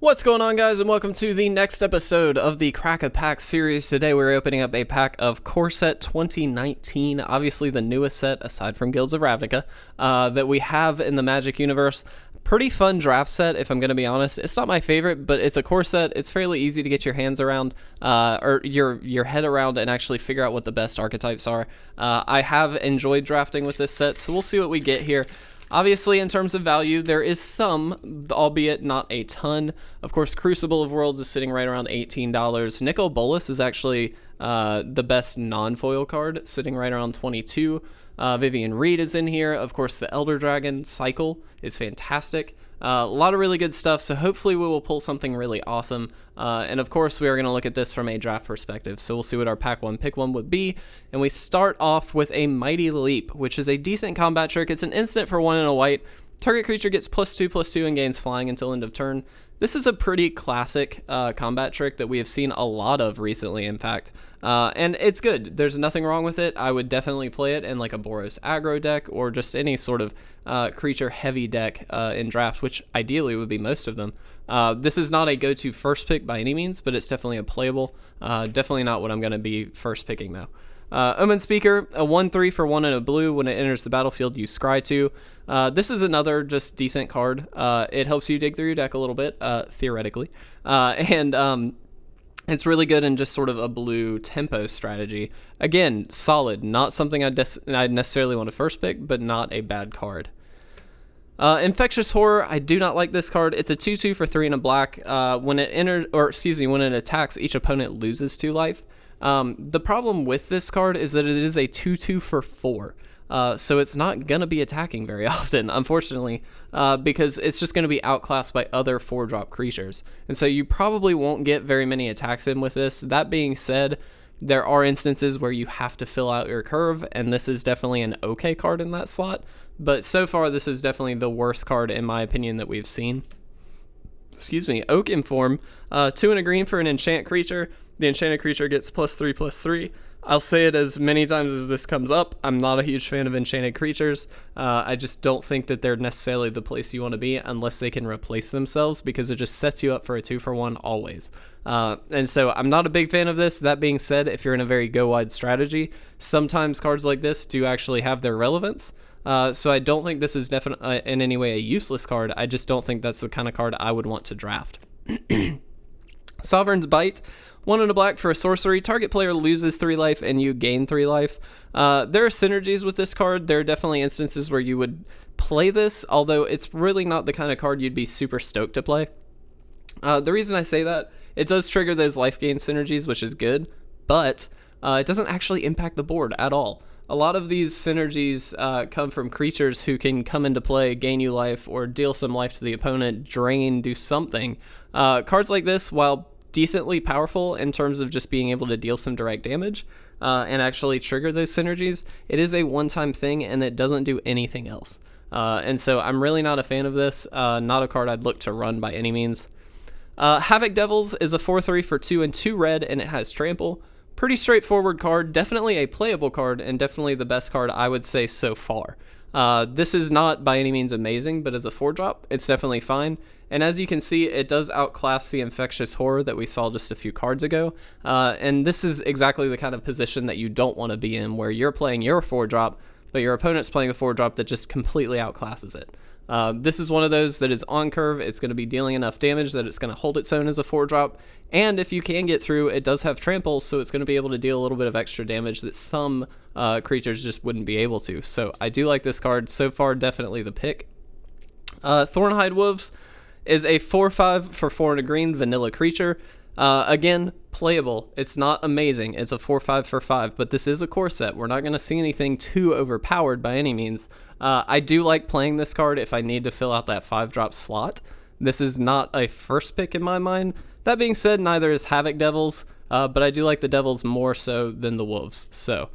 What's going on, guys, and welcome to the next episode of the Crack a Pack series. Today we're opening up a pack of Core Set 2019, obviously the newest set aside from Guilds of Ravnica that we have in the Magic universe. Pretty fun draft set, if I'm going to be honest. It's not my favorite, but it's a core set. It's fairly easy to get your hands around, or your head around, and actually figure out what the best archetypes are. I have enjoyed drafting with this set, so we'll see what we get here. Obviously, in terms of value, there is some, albeit not a ton. Of course, Crucible of Worlds is sitting right around $18. Nicol Bolas is actually the best non-foil card, sitting right around $22. Vivian Reed is in here. Of course, the Elder Dragon Cycle is fantastic. A lot of really good stuff, so hopefully we will pull something really awesome. And of course, we are going to look at this from a draft perspective, so we'll see what our pack one pick one would be. And we start off with a Mighty Leap, which is a decent combat trick. It's an instant for 1 and a white. Target creature gets +2/+2 and gains flying until end of turn. This is a pretty classic combat trick that we have seen a lot of recently, in fact. And it's good. There's nothing wrong with it. I would definitely play it in like a Boros aggro deck or just any sort of creature-heavy deck in draft, which ideally would be most of them. This is not a go-to first pick by any means, but it's definitely a playable. Definitely not what I'm going to be first picking, though. Omen Speaker, a 1/3 for 1 and a blue. When it enters the battlefield, you scry 2. This is another just decent card. It helps you dig through your deck a little bit, theoretically. It's really good in just sort of a blue tempo strategy. Again, solid. Not something I'd necessarily want to first pick, but not a bad card. Infectious Horror, I do not like this card. It's a 2/2 for 3 and a black. When it attacks, each opponent loses 2 life. The problem with this card is that it is a 2/2 for 4. So it's not going to be attacking very often, unfortunately, because it's just going to be outclassed by other 4-drop creatures. And so you probably won't get very many attacks in with this. That being said, there are instances where you have to fill out your curve, and this is definitely an okay card in that slot. But so far, this is definitely the worst card, in my opinion, that we've seen. Excuse me. Oak Inform, 2 and a green for an enchant creature. The enchanted creature gets +3/+3. I'll say it as many times as this comes up. I'm not a huge fan of enchanted creatures. I just don't think that they're necessarily the place you want to be unless they can replace themselves, because it just sets you up for a 2-for-1 always. And so I'm not a big fan of this. That being said, if you're in a very go-wide strategy, sometimes cards like this do actually have their relevance. So I don't think this is definitely in any way a useless card. I just don't think that's the kind of card I would want to draft. Sovereign's Bite. 1 and a black for a sorcery. Target player loses 3 life and you gain 3 life. There are synergies with this card. There are definitely instances where you would play this, although it's really not the kind of card you'd be super stoked to play. The reason I say that, it does trigger those life gain synergies, which is good, but it doesn't actually impact the board at all. A lot of these synergies come from creatures who can come into play, gain you life, or deal some life to the opponent, drain, do something. Cards like this, while decently powerful in terms of just being able to deal some direct damage and actually trigger those synergies, it is a one-time thing and it doesn't do anything else. And so I'm really not a fan of this. Not a card I'd look to run by any means. Havoc Devils is a 4/3 for 2 and 2 red, and it has trample. Pretty straightforward card, definitely a playable card, and definitely the best card I would say so far. This is not by any means amazing, but as a 4-drop, it's definitely fine. And as you can see, it does outclass the Infectious Horror that we saw just a few cards ago. And this is exactly the kind of position that you don't want to be in, where you're playing your 4-drop, but your opponent's playing a 4-drop that just completely outclasses it. This is one of those that is on curve. It's going to be dealing enough damage that it's going to hold its own as a 4-drop. And if you can get through, it does have trample, so it's going to be able to deal a little bit of extra damage that some creatures just wouldn't be able to. So I do like this card. So far, definitely the pick. Thornhide Wolves is a 4/5 for 4 and a green vanilla creature. Again, playable. It's not amazing. It's a 4/5 for 5, but this is a core set. We're not going to see anything too overpowered by any means. I do like playing this card if I need to fill out that 5-drop slot. This is not a first pick in my mind. That being said, neither is Havoc Devils, but I do like the Devils more so than the Wolves. So,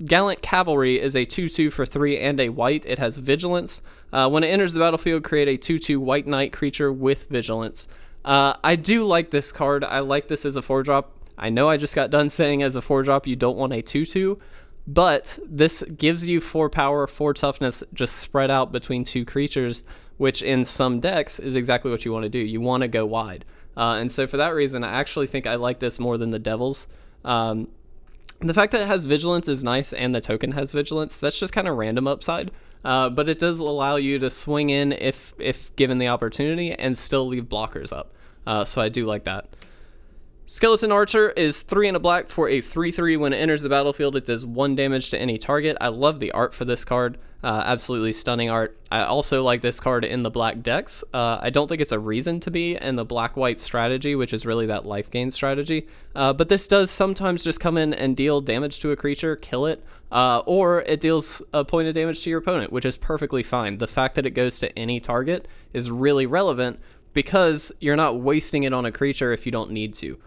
Gallant Cavalry is a 2/2 for 3 and a white. It has Vigilance. When it enters the battlefield, create a 2/2 white knight creature with Vigilance. I do like this card. I like this as a 4-drop. I know I just got done saying as a 4-drop you don't want a 2/2, but this gives you 4 power, 4 toughness, just spread out between 2 creatures, which in some decks is exactly what you want to do. You want to go wide. And so for that reason, I actually think I like this more than the Devils. The fact that it has Vigilance is nice, and the token has Vigilance. That's just kind of random upside. But it does allow you to swing in if given the opportunity and still leave blockers up. So I do like that. Skeleton Archer is 3 and a black for a 3/3. When it enters the battlefield, it does 1 damage to any target. I love the art for this card. Absolutely stunning art. I also like this card in the black decks. I don't think it's a reason to be in the black-white strategy, which is really that life gain strategy. But this does sometimes just come in and deal damage to a creature, kill it, or it deals a point of damage to your opponent, which is perfectly fine. The fact that it goes to any target is really relevant because you're not wasting it on a creature if you don't need to.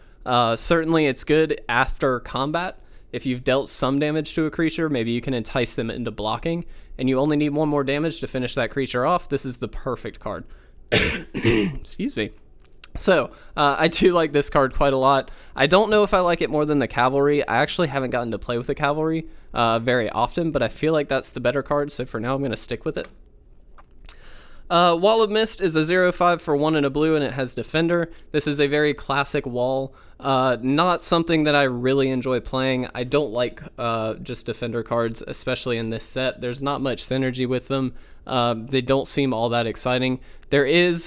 Certainly it's good after combat. If you've dealt some damage to a creature, maybe you can entice them into blocking, and you only need 1 more damage to finish that creature off. This is the perfect card. Excuse me. So, I do like this card quite a lot. I don't know if I like it more than the Cavalry. I actually haven't gotten to play with the Cavalry very often, but I feel like that's the better card, so for now I'm going to stick with it. Wall of Mist is a 0/5 for 1 and a blue, and it has Defender. This is a very classic wall. Not something that I really enjoy playing. I don't like just Defender cards, especially in this set. There's not much synergy with them. They don't seem all that exciting. There is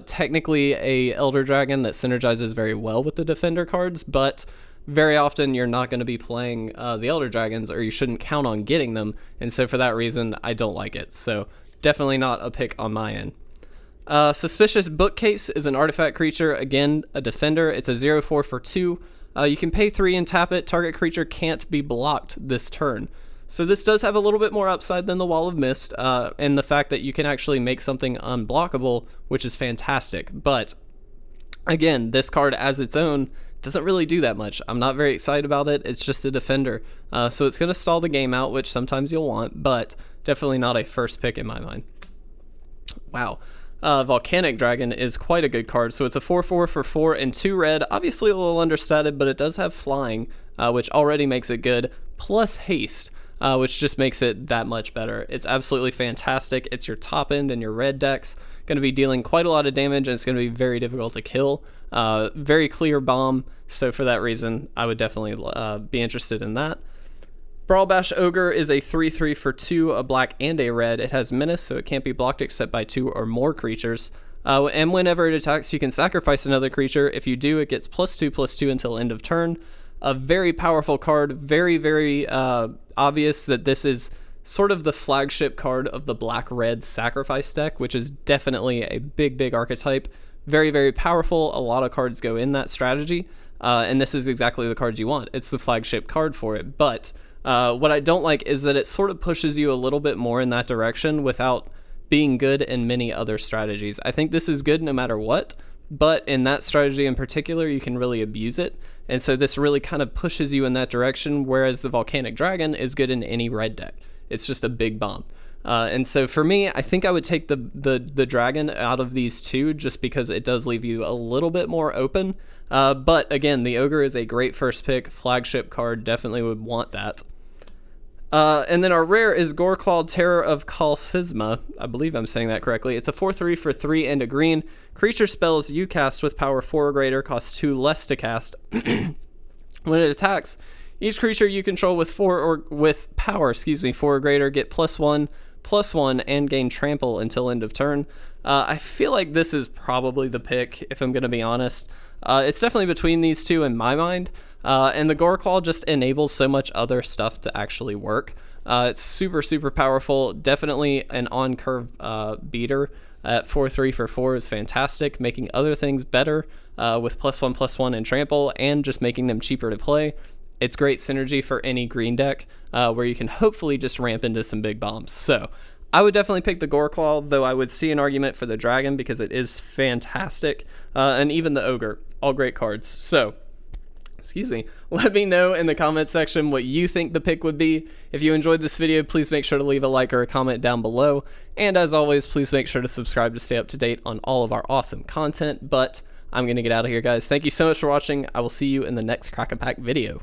technically a Elder Dragon that synergizes very well with the Defender cards, but very often you're not going to be playing the Elder Dragons, or you shouldn't count on getting them, and so for that reason I don't like it. So definitely not a pick on my end. Suspicious Bookcase is an artifact creature, again a defender. It's a 0/4 for 2. You can pay 3 and tap it. Target creature can't be blocked this turn. So this does have a little bit more upside than the Wall of Mist, and the fact that you can actually make something unblockable, which is fantastic. But again, this card as its own doesn't really do that much. I'm not very excited about it. It's just a defender. So it's going to stall the game out, which sometimes you'll want, but definitely not a first pick in my mind. Wow. Volcanic Dragon is quite a good card. So it's a 4/4 for 4 and 2 red. Obviously a little understated, but it does have flying, which already makes it good, plus haste, which just makes it that much better. It's absolutely fantastic. It's your top end in your red decks. Going to be dealing quite a lot of damage, and it's going to be very difficult to kill. Very clear bomb, so for that reason, I would definitely be interested in that. Brawl Bash Ogre is a 3/3 for 2, a black and a red. It has Menace, so it can't be blocked except by 2 or more creatures. And whenever it attacks, you can sacrifice another creature. If you do, it gets +2/+2 until end of turn. A very powerful card. Very, very obvious that this is sort of the flagship card of the black-red sacrifice deck, which is definitely a big, big archetype. Very, very powerful. A lot of cards go in that strategy, and this is exactly the cards you want. It's the flagship card for it, but what I don't like is that it sort of pushes you a little bit more in that direction without being good in many other strategies. I think this is good no matter what, but in that strategy in particular, you can really abuse it, and so this really kind of pushes you in that direction, whereas the Volcanic Dragon is good in any red deck. It's just a big bomb. And so for me, I think I would take the dragon out of these two just because it does leave you a little bit more open. But again, the Ogre is a great first pick, flagship card, definitely would want that. And then our rare is Gork, Terror of Kalsisma. I believe I'm saying that correctly. It's a 4/3 for 3 and a green. Creature spells you cast with power 4 or greater costs 2 less to cast. When it attacks, each creature you control with power, 4 or greater, get +1/+1 and gain trample until end of turn. I feel like this is probably the pick, if I'm going to be honest. It's definitely between these two in my mind. And the Gork just enables so much other stuff to actually work. It's super, super powerful. Definitely an on-curve beater at 4/3 for 4 is fantastic, making other things better with +1/+1 and trample, and just making them cheaper to play. It's great synergy for any green deck where you can hopefully just ramp into some big bombs. So I would definitely pick the Gork, though I would see an argument for the Dragon because it is fantastic, and even the Ogre, all great cards. So, excuse me, let me know in the comment section what you think the pick would be. If you enjoyed this video, please make sure to leave a like or a comment down below. And as always, please make sure to subscribe to stay up to date on all of our awesome content. But I'm going to get out of here, guys. Thank you so much for watching. I will see you in the next Crack-A-Pack video.